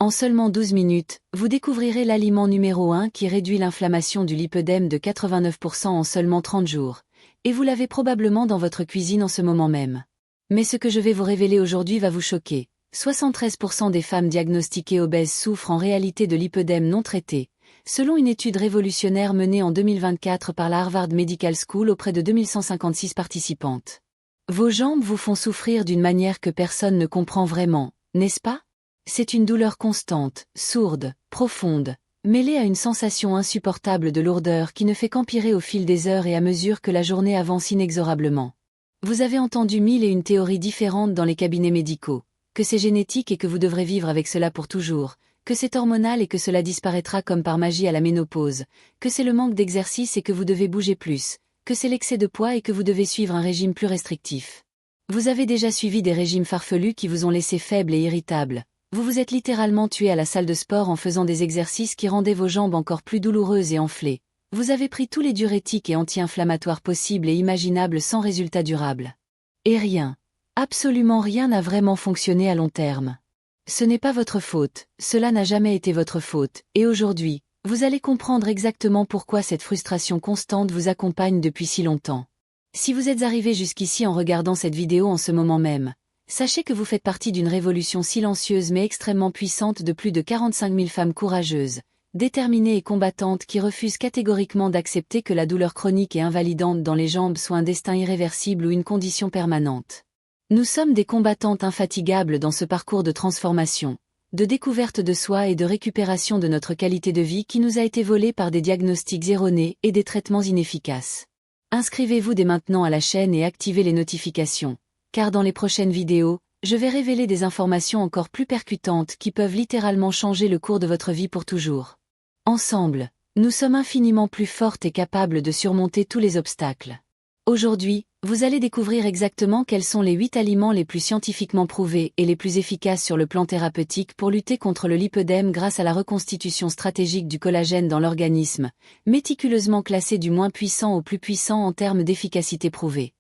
En seulement 12 minutes, vous découvrirez l'aliment numéro 1 qui réduit l'inflammation du lipœdème de 89% en seulement 30 jours. Et vous l'avez probablement dans votre cuisine en ce moment même. Mais ce que je vais vous révéler aujourd'hui va vous choquer. 73% des femmes diagnostiquées obèses souffrent en réalité de lipœdème non traité, selon une étude révolutionnaire menée en 2024 par la Harvard Medical School auprès de 2156 participantes. Vos jambes vous font souffrir d'une manière que personne ne comprend vraiment, n'est-ce pas? C'est une douleur constante, sourde, profonde, mêlée à une sensation insupportable de lourdeur qui ne fait qu'empirer au fil des heures et à mesure que la journée avance inexorablement. Vous avez entendu mille et une théories différentes dans les cabinets médicaux, que c'est génétique et que vous devrez vivre avec cela pour toujours, que c'est hormonal et que cela disparaîtra comme par magie à la ménopause, que c'est le manque d'exercice et que vous devez bouger plus, que c'est l'excès de poids et que vous devez suivre un régime plus restrictif. Vous avez déjà suivi des régimes farfelus qui vous ont laissé faible et irritable. Vous vous êtes littéralement tué à la salle de sport en faisant des exercices qui rendaient vos jambes encore plus douloureuses et enflées. Vous avez pris tous les diurétiques et anti-inflammatoires possibles et imaginables sans résultat durable. Et rien, absolument rien n'a vraiment fonctionné à long terme. Ce n'est pas votre faute, cela n'a jamais été votre faute, et aujourd'hui, vous allez comprendre exactement pourquoi cette frustration constante vous accompagne depuis si longtemps. Si vous êtes arrivé jusqu'ici en regardant cette vidéo en ce moment même, sachez que vous faites partie d'une révolution silencieuse mais extrêmement puissante de plus de 45 000 femmes courageuses, déterminées et combattantes qui refusent catégoriquement d'accepter que la douleur chronique et invalidante dans les jambes soit un destin irréversible ou une condition permanente. Nous sommes des combattantes infatigables dans ce parcours de transformation, de découverte de soi et de récupération de notre qualité de vie qui nous a été volée par des diagnostics erronés et des traitements inefficaces. Inscrivez-vous dès maintenant à la chaîne et activez les notifications, car dans les prochaines vidéos, je vais révéler des informations encore plus percutantes qui peuvent littéralement changer le cours de votre vie pour toujours. Ensemble, nous sommes infiniment plus fortes et capables de surmonter tous les obstacles. Aujourd'hui, vous allez découvrir exactement quels sont les 8 aliments les plus scientifiquement prouvés et les plus efficaces sur le plan thérapeutique pour lutter contre le lipœdème grâce à la reconstitution stratégique du collagène dans l'organisme, méticuleusement classé du moins puissant au plus puissant en termes d'efficacité prouvée.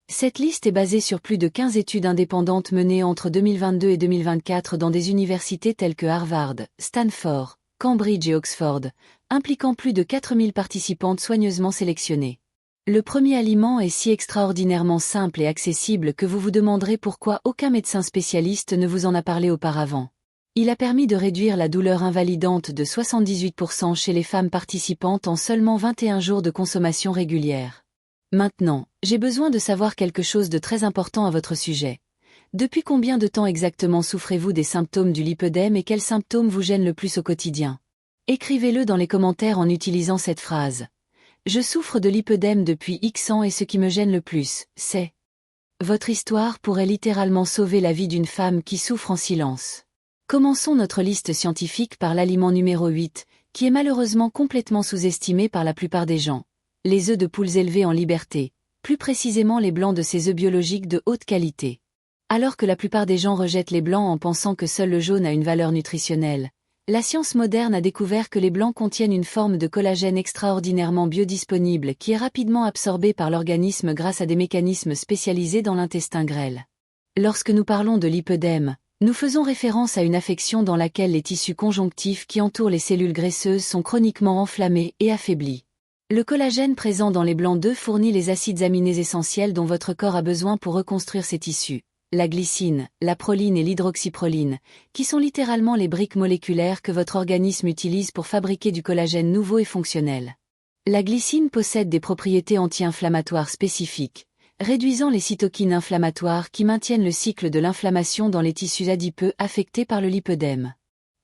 Cette liste est basée sur plus de 15 études indépendantes menées entre 2022 et 2024 dans des universités telles que Harvard, Stanford, Cambridge et Oxford, impliquant plus de 4000 participantes soigneusement sélectionnées. Le premier aliment est si extraordinairement simple et accessible que vous vous demanderez pourquoi aucun médecin spécialiste ne vous en a parlé auparavant. Il a permis de réduire la douleur invalidante de 78% chez les femmes participantes en seulement 21 jours de consommation régulière. Maintenant, j'ai besoin de savoir quelque chose de très important à votre sujet. Depuis combien de temps exactement souffrez-vous des symptômes du lipœdème et quels symptômes vous gênent le plus au quotidien? Écrivez-le dans les commentaires en utilisant cette phrase. Je souffre de lipœdème depuis X ans et ce qui me gêne le plus, c'est... Votre histoire pourrait littéralement sauver la vie d'une femme qui souffre en silence. Commençons notre liste scientifique par l'aliment numéro 8, qui est malheureusement complètement sous-estimé par la plupart des gens. Les œufs de poules élevés en liberté, plus précisément les blancs de ces œufs biologiques de haute qualité. Alors que la plupart des gens rejettent les blancs en pensant que seul le jaune a une valeur nutritionnelle, la science moderne a découvert que les blancs contiennent une forme de collagène extraordinairement biodisponible qui est rapidement absorbée par l'organisme grâce à des mécanismes spécialisés dans l'intestin grêle. Lorsque nous parlons de lipœdème, nous faisons référence à une affection dans laquelle les tissus conjonctifs qui entourent les cellules graisseuses sont chroniquement enflammés et affaiblis. Le collagène présent dans les blancs d'œufs fournit les acides aminés essentiels dont votre corps a besoin pour reconstruire ses tissus. La glycine, la proline et l'hydroxyproline, qui sont littéralement les briques moléculaires que votre organisme utilise pour fabriquer du collagène nouveau et fonctionnel. La glycine possède des propriétés anti-inflammatoires spécifiques, réduisant les cytokines inflammatoires qui maintiennent le cycle de l'inflammation dans les tissus adipeux affectés par le lipœdème.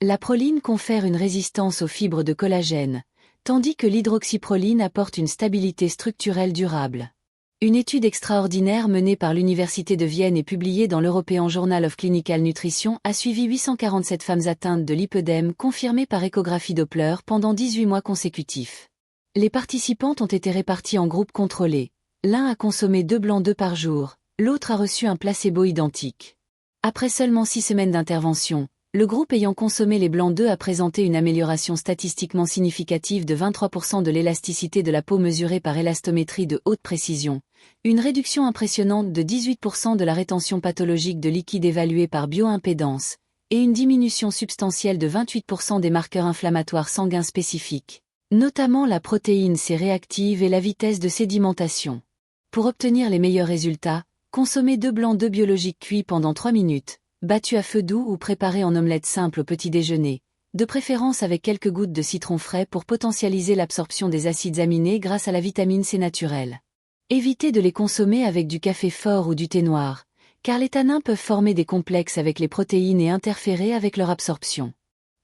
La proline confère une résistance aux fibres de collagène, tandis que l'hydroxyproline apporte une stabilité structurelle durable. Une étude extraordinaire menée par l'Université de Vienne et publiée dans l'European Journal of Clinical Nutrition a suivi 847 femmes atteintes de lipœdème confirmées par échographie Doppler pendant 18 mois consécutifs. Les participantes ont été réparties en groupes contrôlés. L'un a consommé 2 blancs d'œufs par jour, l'autre a reçu un placebo identique. Après seulement 6 semaines d'intervention, le groupe ayant consommé les blancs d'œufs a présenté une amélioration statistiquement significative de 23% de l'élasticité de la peau mesurée par élastométrie de haute précision, une réduction impressionnante de 18% de la rétention pathologique de liquide évaluée par bioimpédance, et une diminution substantielle de 28% des marqueurs inflammatoires sanguins spécifiques, notamment la protéine C réactive et la vitesse de sédimentation. Pour obtenir les meilleurs résultats, consommez 2 blancs d'œufs biologiques cuits pendant 3 minutes, battus à feu doux ou préparés en omelette simple au petit déjeuner, de préférence avec quelques gouttes de citron frais pour potentialiser l'absorption des acides aminés grâce à la vitamine C naturelle. Évitez de les consommer avec du café fort ou du thé noir, car les tanins peuvent former des complexes avec les protéines et interférer avec leur absorption.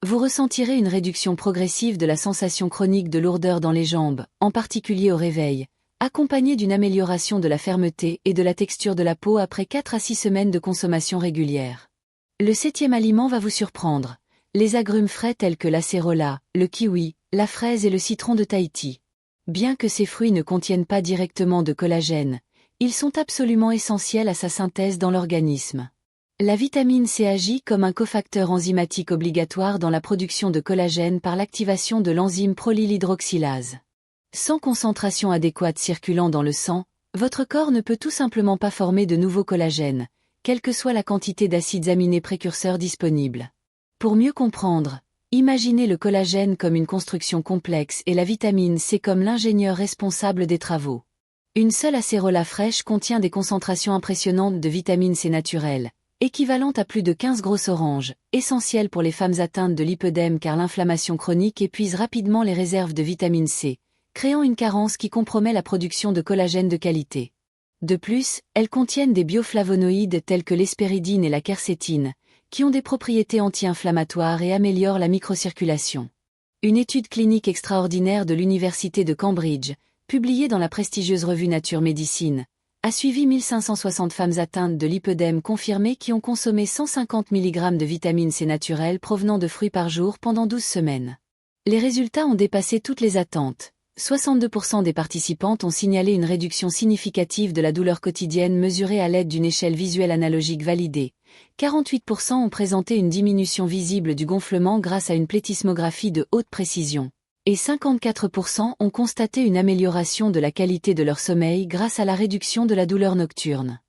Vous ressentirez une réduction progressive de la sensation chronique de lourdeur dans les jambes, en particulier au réveil, accompagnée d'une amélioration de la fermeté et de la texture de la peau après 4 à 6 semaines de consommation régulière. Le 7e aliment va vous surprendre. Les agrumes frais tels que l'acérola, le kiwi, la fraise et le citron de Tahiti. Bien que ces fruits ne contiennent pas directement de collagène, ils sont absolument essentiels à sa synthèse dans l'organisme. La vitamine C agit comme un cofacteur enzymatique obligatoire dans la production de collagène par l'activation de l'enzyme prolylhydroxylase. Sans concentration adéquate circulant dans le sang, votre corps ne peut tout simplement pas former de nouveaux collagènes, quelle que soit la quantité d'acides aminés précurseurs disponibles. Pour mieux comprendre, imaginez le collagène comme une construction complexe et la vitamine C comme l'ingénieur responsable des travaux. Une seule acérola fraîche contient des concentrations impressionnantes de vitamine C naturelle, équivalentes à plus de 15 grosses oranges, essentielles pour les femmes atteintes de lipœdème car l'inflammation chronique épuise rapidement les réserves de vitamine C, créant une carence qui compromet la production de collagène de qualité. De plus, elles contiennent des bioflavonoïdes tels que l'hespéridine et la quercétine, qui ont des propriétés anti-inflammatoires et améliorent la microcirculation. Une étude clinique extraordinaire de l'Université de Cambridge, publiée dans la prestigieuse revue Nature Médecine, a suivi 1560 femmes atteintes de lipœdème confirmées qui ont consommé 150 mg de vitamine C naturelle provenant de fruits par jour pendant 12 semaines. Les résultats ont dépassé toutes les attentes. 62% des participantes ont signalé une réduction significative de la douleur quotidienne mesurée à l'aide d'une échelle visuelle analogique validée. 48% ont présenté une diminution visible du gonflement grâce à une plétismographie de haute précision. Et 54% ont constaté une amélioration de la qualité de leur sommeil grâce à la réduction de la douleur nocturne.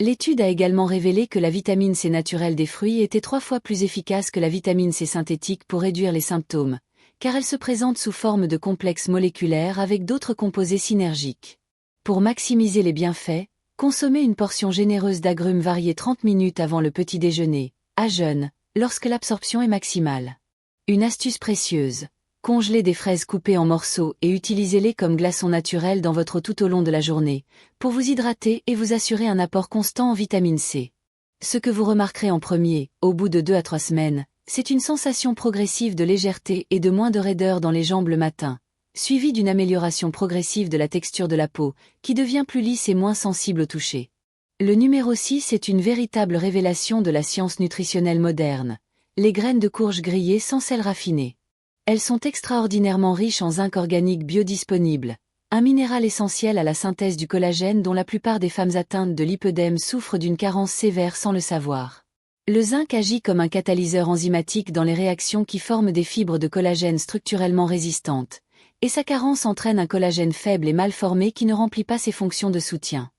L'étude a également révélé que la vitamine C naturelle des fruits était 3 fois plus efficace que la vitamine C synthétique pour réduire les symptômes, car elle se présente sous forme de complexes moléculaires avec d'autres composés synergiques. Pour maximiser les bienfaits, consommez une portion généreuse d'agrumes variés 30 minutes avant le petit déjeuner, à jeûne, lorsque l'absorption est maximale. Une astuce précieuse. Congelez des fraises coupées en morceaux et utilisez-les comme glaçons naturels dans votre eau tout au long de la journée, pour vous hydrater et vous assurer un apport constant en vitamine C. Ce que vous remarquerez en premier, au bout de 2 à 3 semaines, c'est une sensation progressive de légèreté et de moins de raideur dans les jambes le matin, suivie d'une amélioration progressive de la texture de la peau, qui devient plus lisse et moins sensible au toucher. Le numéro 6 est une véritable révélation de la science nutritionnelle moderne, les graines de courge grillées sans sel raffiné. Elles sont extraordinairement riches en zinc organique biodisponible, un minéral essentiel à la synthèse du collagène dont la plupart des femmes atteintes de lipœdème souffrent d'une carence sévère sans le savoir. Le zinc agit comme un catalyseur enzymatique dans les réactions qui forment des fibres de collagène structurellement résistantes, et sa carence entraîne un collagène faible et mal formé qui ne remplit pas ses fonctions de soutien.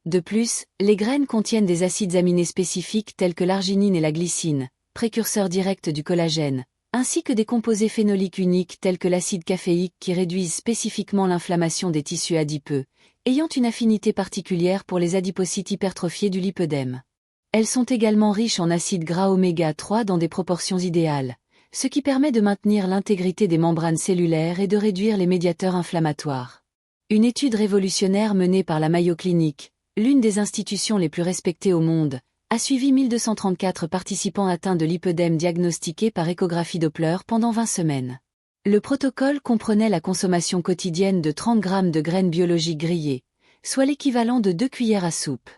De plus, les graines contiennent des acides aminés spécifiques tels que l'arginine et la glycine, précurseurs directs du collagène, ainsi que des composés phénoliques uniques tels que l'acide caféique qui réduisent spécifiquement l'inflammation des tissus adipeux, ayant une affinité particulière pour les adipocytes hypertrophiés du lipœdème. Elles sont également riches en acides gras oméga 3 dans des proportions idéales, ce qui permet de maintenir l'intégrité des membranes cellulaires et de réduire les médiateurs inflammatoires. Une étude révolutionnaire menée par la Mayo Clinic, l'une des institutions les plus respectées au monde, a suivi 1234 participants atteints de lipœdème diagnostiqués par échographie Doppler pendant 20 semaines. Le protocole comprenait la consommation quotidienne de 30 grammes de graines biologiques grillées, soit l'équivalent de 2 cuillères à soupe.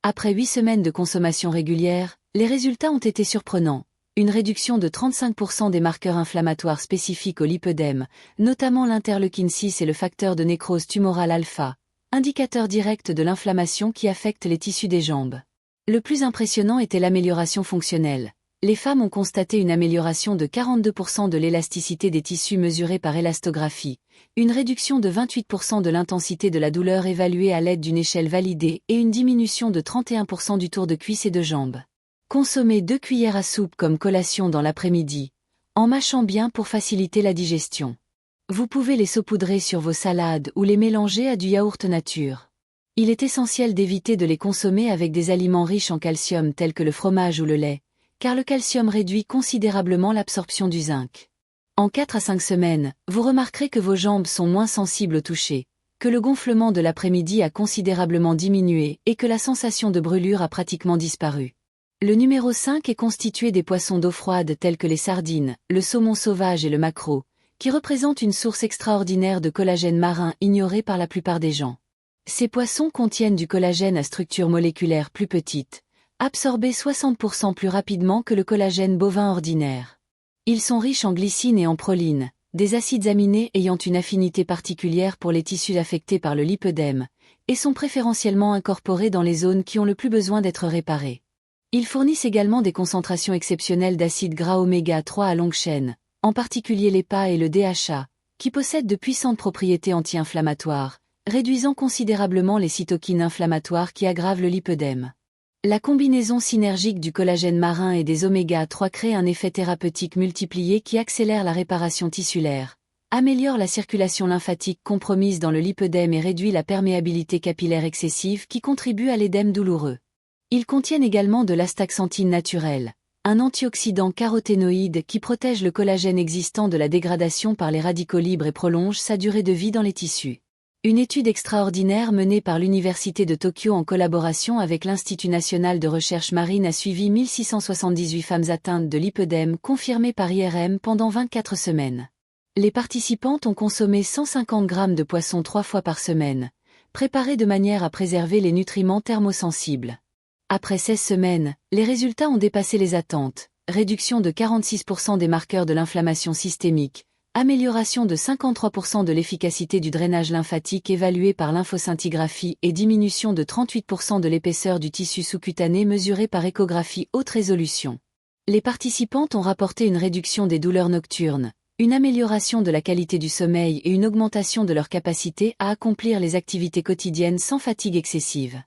Après 8 semaines de consommation régulière, les résultats ont été surprenants. Une réduction de 35% des marqueurs inflammatoires spécifiques au lipœdème, notamment l'interleukine 6 et le facteur de nécrose tumorale alpha, indicateur direct de l'inflammation qui affecte les tissus des jambes. Le plus impressionnant était l'amélioration fonctionnelle. Les femmes ont constaté une amélioration de 42% de l'élasticité des tissus mesurée par élastographie, une réduction de 28% de l'intensité de la douleur évaluée à l'aide d'une échelle validée et une diminution de 31% du tour de cuisse et de jambes. Consommez 2 cuillères à soupe comme collation dans l'après-midi, en mâchant bien pour faciliter la digestion. Vous pouvez les saupoudrer sur vos salades ou les mélanger à du yaourt nature. Il est essentiel d'éviter de les consommer avec des aliments riches en calcium tels que le fromage ou le lait, car le calcium réduit considérablement l'absorption du zinc. En 4 à 5 semaines, vous remarquerez que vos jambes sont moins sensibles au toucher, que le gonflement de l'après-midi a considérablement diminué et que la sensation de brûlure a pratiquement disparu. Le numéro 5 est constitué des poissons d'eau froide tels que les sardines, le saumon sauvage et le maquereau, qui représentent une source extraordinaire de collagène marin ignorée par la plupart des gens. Ces poissons contiennent du collagène à structure moléculaire plus petite, absorbé 60% plus rapidement que le collagène bovin ordinaire. Ils sont riches en glycine et en proline, des acides aminés ayant une affinité particulière pour les tissus affectés par le lipœdème, et sont préférentiellement incorporés dans les zones qui ont le plus besoin d'être réparées. Ils fournissent également des concentrations exceptionnelles d'acides gras oméga 3 à longue chaîne, en particulier l'EPA et le DHA, qui possèdent de puissantes propriétés anti-inflammatoires, réduisant considérablement les cytokines inflammatoires qui aggravent le lipœdème. La combinaison synergique du collagène marin et des oméga 3 crée un effet thérapeutique multiplié qui accélère la réparation tissulaire, améliore la circulation lymphatique compromise dans le lipœdème et réduit la perméabilité capillaire excessive qui contribue à l'édème douloureux. Ils contiennent également de l'astaxanthine naturelle, un antioxydant caroténoïde qui protège le collagène existant de la dégradation par les radicaux libres et prolonge sa durée de vie dans les tissus. Une étude extraordinaire menée par l'Université de Tokyo en collaboration avec l'Institut national de recherche marine a suivi 1678 femmes atteintes de lipœdème confirmées par IRM pendant 24 semaines. Les participantes ont consommé 150 grammes de poisson 3 fois par semaine, préparés de manière à préserver les nutriments thermosensibles. Après 16 semaines, les résultats ont dépassé les attentes, réduction de 46% des marqueurs de l'inflammation systémique, amélioration de 53% de l'efficacité du drainage lymphatique évalué par lymphoscintigraphie et diminution de 38% de l'épaisseur du tissu sous-cutané mesuré par échographie haute résolution. Les participantes ont rapporté une réduction des douleurs nocturnes, une amélioration de la qualité du sommeil et une augmentation de leur capacité à accomplir les activités quotidiennes sans fatigue excessive.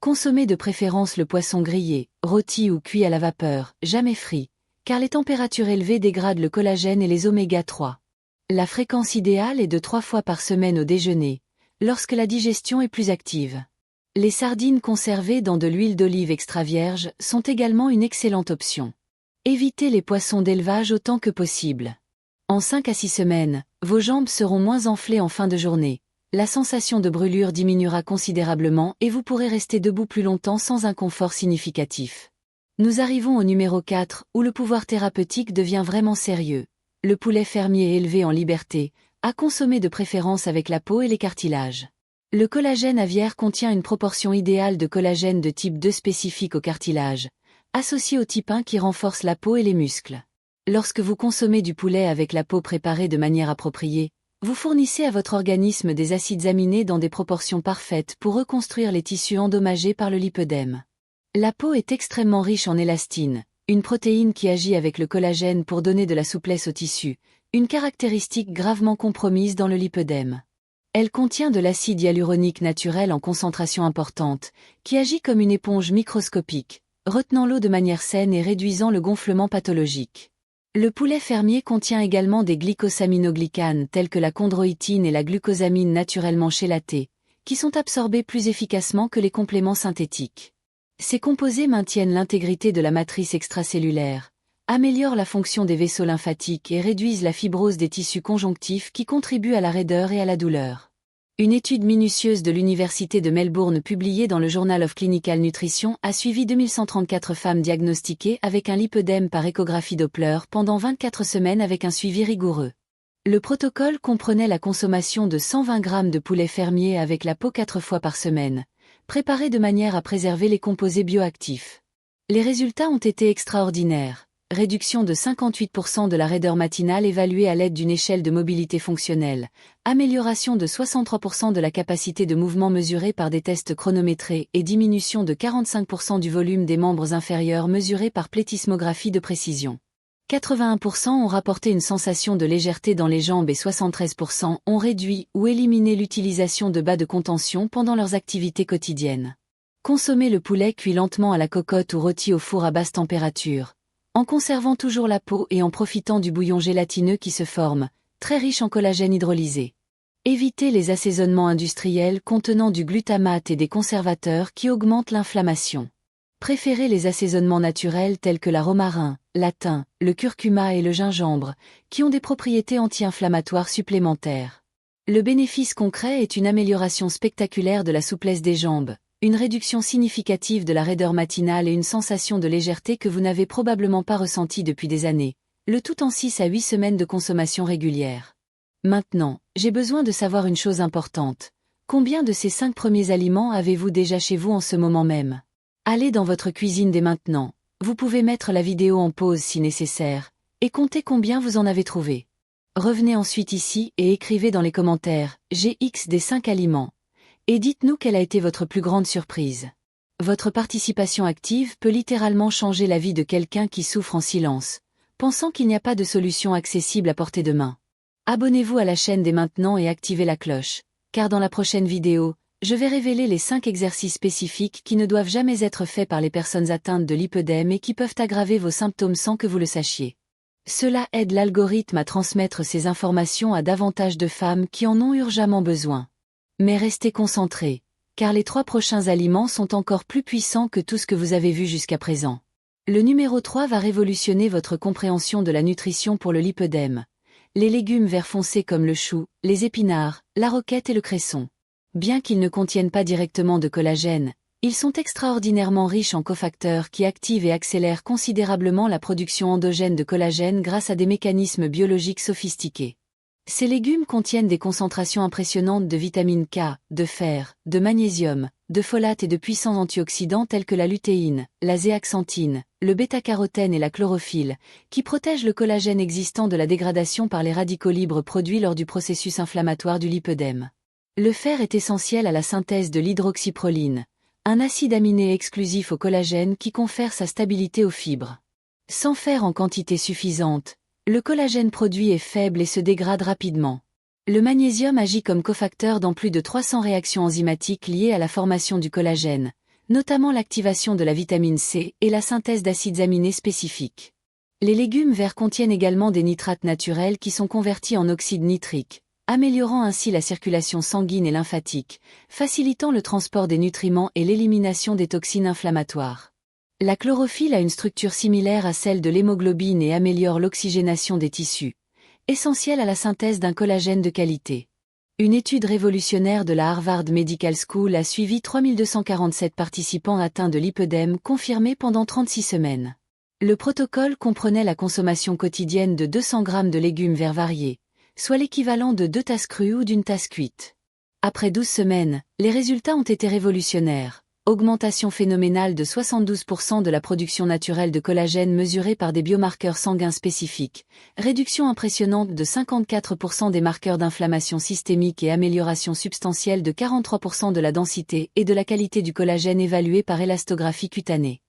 Consommez de préférence le poisson grillé, rôti ou cuit à la vapeur, jamais frit, car les températures élevées dégradent le collagène et les oméga 3. La fréquence idéale est de 3 fois par semaine au déjeuner, lorsque la digestion est plus active. Les sardines conservées dans de l'huile d'olive extra vierge sont également une excellente option. Évitez les poissons d'élevage autant que possible. En 5 à 6 semaines, vos jambes seront moins enflées en fin de journée. La sensation de brûlure diminuera considérablement et vous pourrez rester debout plus longtemps sans inconfort significatif. Nous arrivons au numéro 4, où le pouvoir thérapeutique devient vraiment sérieux. Le poulet fermier élevé en liberté, à consommer de préférence avec la peau et les cartilages. Le collagène aviaire contient une proportion idéale de collagène de type 2 spécifique au cartilage, associé au type 1 qui renforce la peau et les muscles. Lorsque vous consommez du poulet avec la peau préparée de manière appropriée, vous fournissez à votre organisme des acides aminés dans des proportions parfaites pour reconstruire les tissus endommagés par le lipœdème. La peau est extrêmement riche en élastine, une protéine qui agit avec le collagène pour donner de la souplesse au tissu, une caractéristique gravement compromise dans le lipœdème. Elle contient de l'acide hyaluronique naturel en concentration importante, qui agit comme une éponge microscopique, retenant l'eau de manière saine et réduisant le gonflement pathologique. Le poulet fermier contient également des glycosaminoglycanes tels que la chondroïtine et la glucosamine naturellement chélatée, qui sont absorbés plus efficacement que les compléments synthétiques. Ces composés maintiennent l'intégrité de la matrice extracellulaire, améliorent la fonction des vaisseaux lymphatiques et réduisent la fibrose des tissus conjonctifs qui contribuent à la raideur et à la douleur. Une étude minutieuse de l'Université de Melbourne publiée dans le Journal of Clinical Nutrition a suivi 2134 femmes diagnostiquées avec un lipœdème par échographie Doppler pendant 24 semaines avec un suivi rigoureux. Le protocole comprenait la consommation de 120 grammes de poulet fermier avec la peau 4 fois par semaine, préparé de manière à préserver les composés bioactifs. Les résultats ont été extraordinaires. Réduction de 58% de la raideur matinale évaluée à l'aide d'une échelle de mobilité fonctionnelle, amélioration de 63% de la capacité de mouvement mesurée par des tests chronométrés et diminution de 45% du volume des membres inférieurs mesuré par plétismographie de précision. 81% ont rapporté une sensation de légèreté dans les jambes et 73% ont réduit ou éliminé l'utilisation de bas de contention pendant leurs activités quotidiennes. Consommez le poulet cuit lentement à la cocotte ou rôti au four à basse température, en conservant toujours la peau et en profitant du bouillon gélatineux qui se forme, très riche en collagène hydrolysé. Évitez les assaisonnements industriels contenant du glutamate et des conservateurs qui augmentent l'inflammation. Préférez les assaisonnements naturels tels que la romarin, la thym, le curcuma et le gingembre, qui ont des propriétés anti-inflammatoires supplémentaires. Le bénéfice concret est une amélioration spectaculaire de la souplesse des jambes, une réduction significative de la raideur matinale et une sensation de légèreté que vous n'avez probablement pas ressentie depuis des années, le tout en 6 à 8 semaines de consommation régulière. Maintenant, j'ai besoin de savoir une chose importante. Combien de ces 5 premiers aliments avez-vous déjà chez vous en ce moment même? Allez dans votre cuisine dès maintenant, vous pouvez mettre la vidéo en pause si nécessaire, et comptez combien vous en avez trouvé. Revenez ensuite ici et écrivez dans les commentaires « GX des 5 aliments » et dites-nous quelle a été votre plus grande surprise. Votre participation active peut littéralement changer la vie de quelqu'un qui souffre en silence, pensant qu'il n'y a pas de solution accessible à portée de main. Abonnez-vous à la chaîne dès maintenant et activez la cloche, car dans la prochaine vidéo, je vais révéler les 5 exercices spécifiques qui ne doivent jamais être faits par les personnes atteintes de lipœdème et qui peuvent aggraver vos symptômes sans que vous le sachiez. Cela aide l'algorithme à transmettre ces informations à davantage de femmes qui en ont urgemment besoin. Mais restez concentrés, car les 3 prochains aliments sont encore plus puissants que tout ce que vous avez vu jusqu'à présent. Le numéro 3 va révolutionner votre compréhension de la nutrition pour le lipœdème. Les légumes vert foncé comme le chou, les épinards, la roquette et le cresson. Bien qu'ils ne contiennent pas directement de collagène, ils sont extraordinairement riches en cofacteurs qui activent et accélèrent considérablement la production endogène de collagène grâce à des mécanismes biologiques sophistiqués. Ces légumes contiennent des concentrations impressionnantes de vitamine K, de fer, de magnésium, de folate et de puissants antioxydants tels que la lutéine, la zéaxanthine, le bêta-carotène et la chlorophylle, qui protègent le collagène existant de la dégradation par les radicaux libres produits lors du processus inflammatoire du lipœdème. Le fer est essentiel à la synthèse de l'hydroxyproline, un acide aminé exclusif au collagène qui confère sa stabilité aux fibres. Sans fer en quantité suffisante, le collagène produit est faible et se dégrade rapidement. Le magnésium agit comme cofacteur dans plus de 300 réactions enzymatiques liées à la formation du collagène, notamment l'activation de la vitamine C et la synthèse d'acides aminés spécifiques. Les légumes verts contiennent également des nitrates naturels qui sont convertis en oxyde nitrique, améliorant ainsi la circulation sanguine et lymphatique, facilitant le transport des nutriments et l'élimination des toxines inflammatoires. La chlorophylle a une structure similaire à celle de l'hémoglobine et améliore l'oxygénation des tissus, essentielle à la synthèse d'un collagène de qualité. Une étude révolutionnaire de la Harvard Medical School a suivi 3247 participants atteints de lipœdème confirmés pendant 36 semaines. Le protocole comprenait la consommation quotidienne de 200 grammes de légumes verts variés, soit l'équivalent de 2 tasses crues ou d'une tasse cuite. Après 12 semaines, les résultats ont été révolutionnaires. Augmentation phénoménale de 72% de la production naturelle de collagène mesurée par des biomarqueurs sanguins spécifiques, réduction impressionnante de 54% des marqueurs d'inflammation systémique et amélioration substantielle de 43% de la densité et de la qualité du collagène évaluée par élastographie cutanée.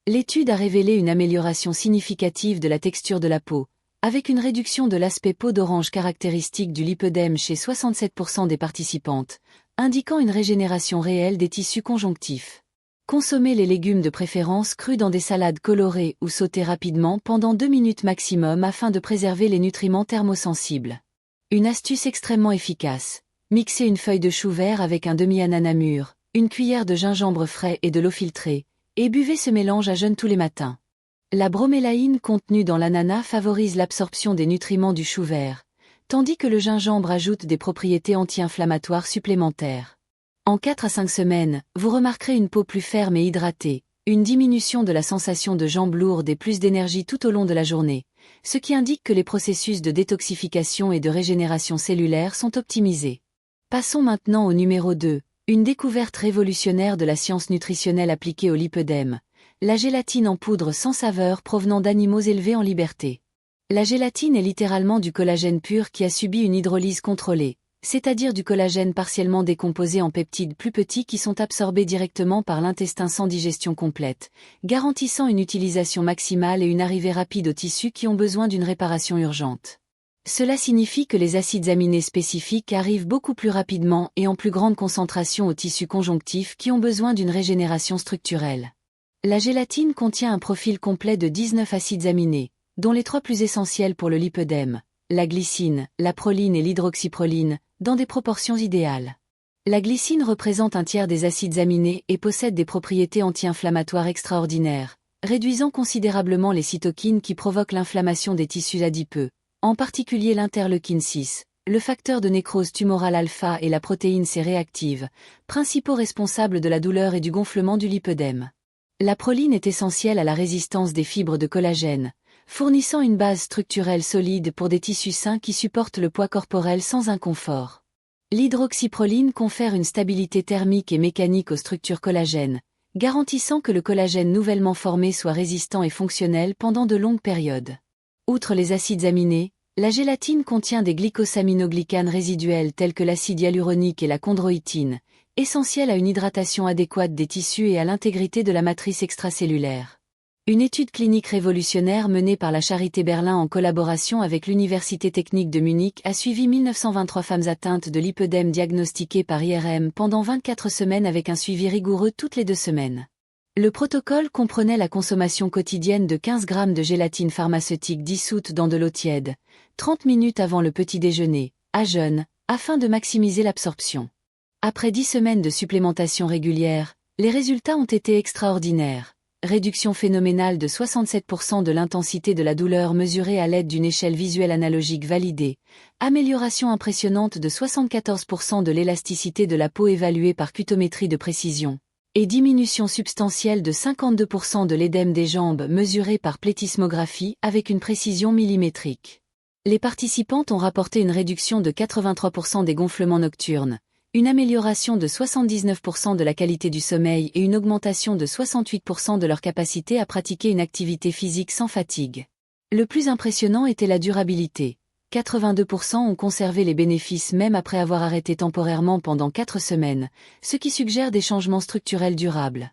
L'étude a révélé une amélioration significative de la texture de la peau, avec une réduction de l'aspect peau d'orange caractéristique du lipœdème chez 67% des participantes, indiquant une régénération réelle des tissus conjonctifs. Consommez les légumes de préférence crus dans des salades colorées ou sautés rapidement pendant 2 minutes maximum afin de préserver les nutriments thermosensibles. Une astuce extrêmement efficace. Mixez une feuille de chou vert avec un demi-ananas mûr, une cuillère de gingembre frais et de l'eau filtrée, et buvez ce mélange à jeun tous les matins. La bromélaïne contenue dans l'ananas favorise l'absorption des nutriments du chou vert, tandis que le gingembre ajoute des propriétés anti-inflammatoires supplémentaires. En 4 à 5 semaines, vous remarquerez une peau plus ferme et hydratée, une diminution de la sensation de jambes lourdes et plus d'énergie tout au long de la journée, ce qui indique que les processus de détoxification et de régénération cellulaire sont optimisés. Passons maintenant au numéro 2, une découverte révolutionnaire de la science nutritionnelle appliquée au lipœdème, la gélatine en poudre sans saveur provenant d'animaux élevés en liberté. La gélatine est littéralement du collagène pur qui a subi une hydrolyse contrôlée, c'est-à-dire du collagène partiellement décomposé en peptides plus petits qui sont absorbés directement par l'intestin sans digestion complète, garantissant une utilisation maximale et une arrivée rapide aux tissus qui ont besoin d'une réparation urgente. Cela signifie que les acides aminés spécifiques arrivent beaucoup plus rapidement et en plus grande concentration aux tissus conjonctifs qui ont besoin d'une régénération structurelle. La gélatine contient un profil complet de 19 acides aminés, dont les 3 plus essentiels pour le lipœdème, la glycine, la proline et l'hydroxyproline, dans des proportions idéales. La glycine représente un tiers des acides aminés et possède des propriétés anti-inflammatoires extraordinaires, réduisant considérablement les cytokines qui provoquent l'inflammation des tissus adipeux, en particulier l'interleukine 6, le facteur de nécrose tumorale alpha et la protéine C réactive, principaux responsables de la douleur et du gonflement du lipœdème. La proline est essentielle à la résistance des fibres de collagène, fournissant une base structurelle solide pour des tissus sains qui supportent le poids corporel sans inconfort. L'hydroxyproline confère une stabilité thermique et mécanique aux structures collagènes, garantissant que le collagène nouvellement formé soit résistant et fonctionnel pendant de longues périodes. Outre les acides aminés, la gélatine contient des glycosaminoglycanes résiduels tels que l'acide hyaluronique et la chondroïtine, essentiels à une hydratation adéquate des tissus et à l'intégrité de la matrice extracellulaire. Une étude clinique révolutionnaire menée par la Charité Berlin en collaboration avec l'Université technique de Munich a suivi 1923 femmes atteintes de lipœdème diagnostiquées par IRM pendant 24 semaines avec un suivi rigoureux toutes les 2 semaines. Le protocole comprenait la consommation quotidienne de 15 grammes de gélatine pharmaceutique dissoute dans de l'eau tiède, 30 minutes avant le petit déjeuner, à jeûne, afin de maximiser l'absorption. Après 10 semaines de supplémentation régulière, les résultats ont été extraordinaires. Réduction phénoménale de 67% de l'intensité de la douleur mesurée à l'aide d'une échelle visuelle analogique validée, amélioration impressionnante de 74% de l'élasticité de la peau évaluée par cutométrie de précision, et diminution substantielle de 52% de l'édème des jambes mesurée par plétismographie avec une précision millimétrique. Les participantes ont rapporté une réduction de 83% des gonflements nocturnes, une amélioration de 79% de la qualité du sommeil et une augmentation de 68% de leur capacité à pratiquer une activité physique sans fatigue. Le plus impressionnant était la durabilité. 82% ont conservé les bénéfices même après avoir arrêté temporairement pendant 4 semaines, ce qui suggère des changements structurels durables.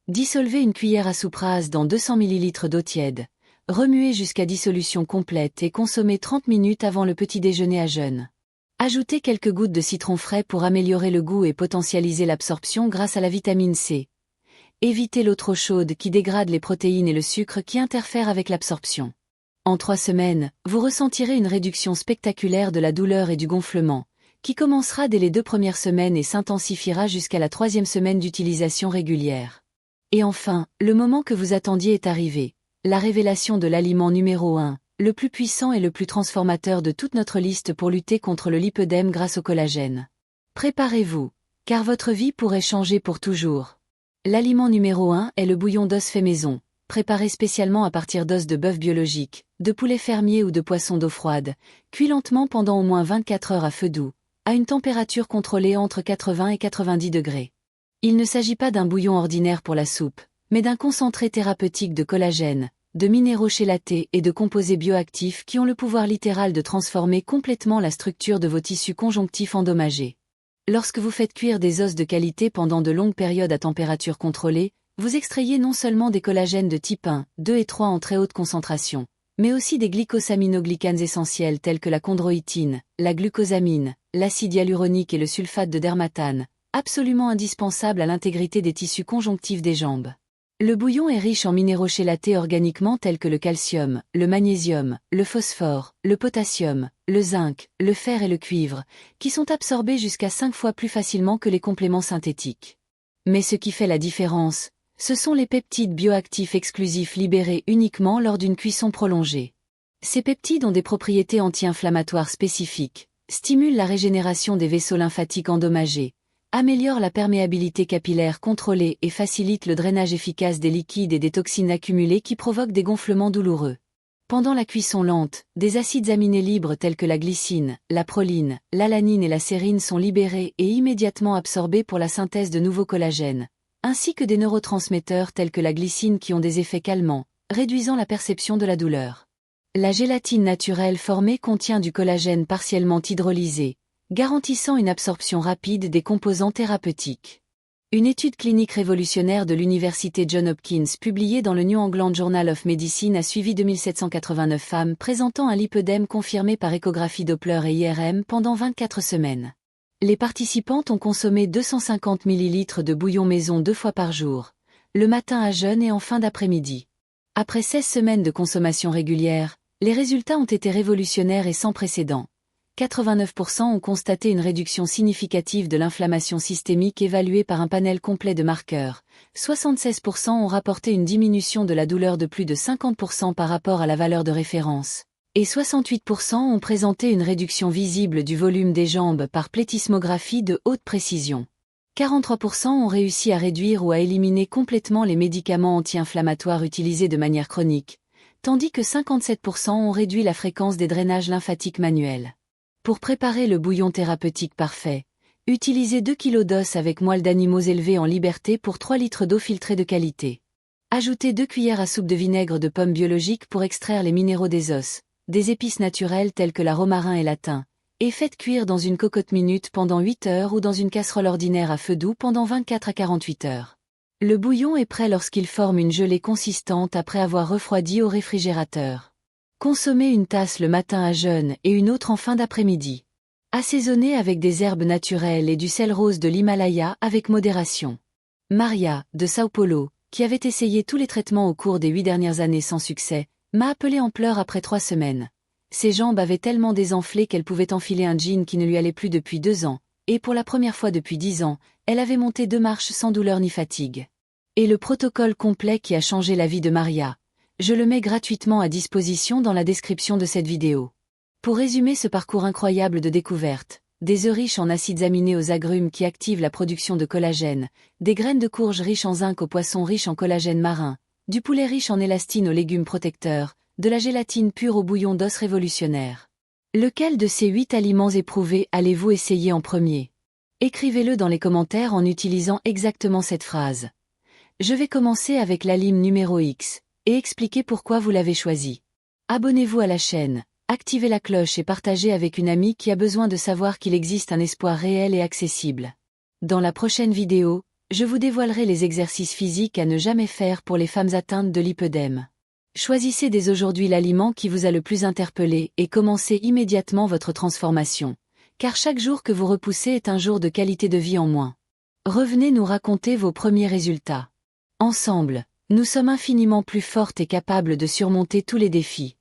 Dissolvez une cuillère à soupe rase dans 200 ml d'eau tiède. Remuez jusqu'à dissolution complète et consommez 30 minutes avant le petit déjeuner à jeûne. Ajoutez quelques gouttes de citron frais pour améliorer le goût et potentialiser l'absorption grâce à la vitamine C. Évitez l'eau trop chaude qui dégrade les protéines et le sucre qui interfèrent avec l'absorption. En 3 semaines, vous ressentirez une réduction spectaculaire de la douleur et du gonflement, qui commencera dès les 2 premières semaines et s'intensifiera jusqu'à la 3e semaine d'utilisation régulière. Et enfin, le moment que vous attendiez est arrivé, la révélation de l'aliment numéro 1. Le plus puissant et le plus transformateur de toute notre liste pour lutter contre le lipœdème grâce au collagène. Préparez-vous, car votre vie pourrait changer pour toujours. L'aliment numéro 1 est le bouillon d'os fait maison, préparé spécialement à partir d'os de bœuf biologique, de poulet fermier ou de poisson d'eau froide, cuit lentement pendant au moins 24 heures à feu doux, à une température contrôlée entre 80 et 90 degrés. Il ne s'agit pas d'un bouillon ordinaire pour la soupe, mais d'un concentré thérapeutique de collagène, de minéraux chélatés et de composés bioactifs qui ont le pouvoir littéral de transformer complètement la structure de vos tissus conjonctifs endommagés. Lorsque vous faites cuire des os de qualité pendant de longues périodes à température contrôlée, vous extrayez non seulement des collagènes de type 1, 2 et 3 en très haute concentration, mais aussi des glycosaminoglycanes essentiels tels que la chondroïtine, la glucosamine, l'acide hyaluronique et le sulfate de dermatane, absolument indispensables à l'intégrité des tissus conjonctifs des jambes. Le bouillon est riche en minéraux chélatés organiquement tels que le calcium, le magnésium, le phosphore, le potassium, le zinc, le fer et le cuivre, qui sont absorbés jusqu'à 5 fois plus facilement que les compléments synthétiques. Mais ce qui fait la différence, ce sont les peptides bioactifs exclusifs libérés uniquement lors d'une cuisson prolongée. Ces peptides ont des propriétés anti-inflammatoires spécifiques, stimulent la régénération des vaisseaux lymphatiques endommagés, améliore la perméabilité capillaire contrôlée et facilite le drainage efficace des liquides et des toxines accumulées qui provoquent des gonflements douloureux. Pendant la cuisson lente, des acides aminés libres tels que la glycine, la proline, l'alanine et la sérine sont libérés et immédiatement absorbés pour la synthèse de nouveaux collagènes, ainsi que des neurotransmetteurs tels que la glycine qui ont des effets calmants, réduisant la perception de la douleur. La gélatine naturelle formée contient du collagène partiellement hydrolysé, garantissant une absorption rapide des composants thérapeutiques. Une étude clinique révolutionnaire de l'université Johns Hopkins publiée dans le New England Journal of Medicine a suivi 2789 femmes présentant un lipœdème confirmé par échographie Doppler et IRM pendant 24 semaines. Les participantes ont consommé 250 ml de bouillon maison 2 fois par jour, le matin à jeun et en fin d'après-midi. Après 16 semaines de consommation régulière, les résultats ont été révolutionnaires et sans précédent. 89% ont constaté une réduction significative de l'inflammation systémique évaluée par un panel complet de marqueurs. 76% ont rapporté une diminution de la douleur de plus de 50% par rapport à la valeur de référence. Et 68% ont présenté une réduction visible du volume des jambes par plétismographie de haute précision. 43% ont réussi à réduire ou à éliminer complètement les médicaments anti-inflammatoires utilisés de manière chronique, tandis que 57% ont réduit la fréquence des drainages lymphatiques manuels. Pour préparer le bouillon thérapeutique parfait, utilisez 2 kg d'os avec moelle d'animaux élevés en liberté pour 3 litres d'eau filtrée de qualité. Ajoutez 2 cuillères à soupe de vinaigre de pomme biologique pour extraire les minéraux des os, des épices naturelles telles que la romarin et la thym, et faites cuire dans une cocotte minute pendant 8 heures ou dans une casserole ordinaire à feu doux pendant 24 à 48 heures. Le bouillon est prêt lorsqu'il forme une gelée consistante après avoir refroidi au réfrigérateur. Consommez une tasse le matin à jeun et une autre en fin d'après-midi. Assaisonnez avec des herbes naturelles et du sel rose de l'Himalaya avec modération. Maria, de Sao Paulo, qui avait essayé tous les traitements au cours des 8 dernières années sans succès, m'a appelé en pleurs après 3 semaines. Ses jambes avaient tellement désenflé qu'elle pouvait enfiler un jean qui ne lui allait plus depuis 2 ans, et pour la première fois depuis 10 ans, elle avait monté 2 marches sans douleur ni fatigue. Et le protocole complet qui a changé la vie de Maria, je le mets gratuitement à disposition dans la description de cette vidéo. Pour résumer ce parcours incroyable de découverte, des œufs riches en acides aminés aux agrumes qui activent la production de collagène, des graines de courge riches en zinc aux poissons riches en collagène marin, du poulet riche en élastine aux légumes protecteurs, de la gélatine pure au bouillon d'os révolutionnaire. Lequel de ces 8 aliments éprouvés allez-vous essayer en premier? Écrivez-le dans les commentaires en utilisant exactement cette phrase. Je vais commencer avec la lime numéro X, et expliquer pourquoi vous l'avez choisi. Abonnez-vous à la chaîne, activez la cloche et partagez avec une amie qui a besoin de savoir qu'il existe un espoir réel et accessible. Dans la prochaine vidéo, je vous dévoilerai les exercices physiques à ne jamais faire pour les femmes atteintes de lipœdème. Choisissez dès aujourd'hui l'aliment qui vous a le plus interpellé et commencez immédiatement votre transformation, car chaque jour que vous repoussez est un jour de qualité de vie en moins. Revenez nous raconter vos premiers résultats. Ensemble, nous sommes infiniment plus fortes et capables de surmonter tous les défis.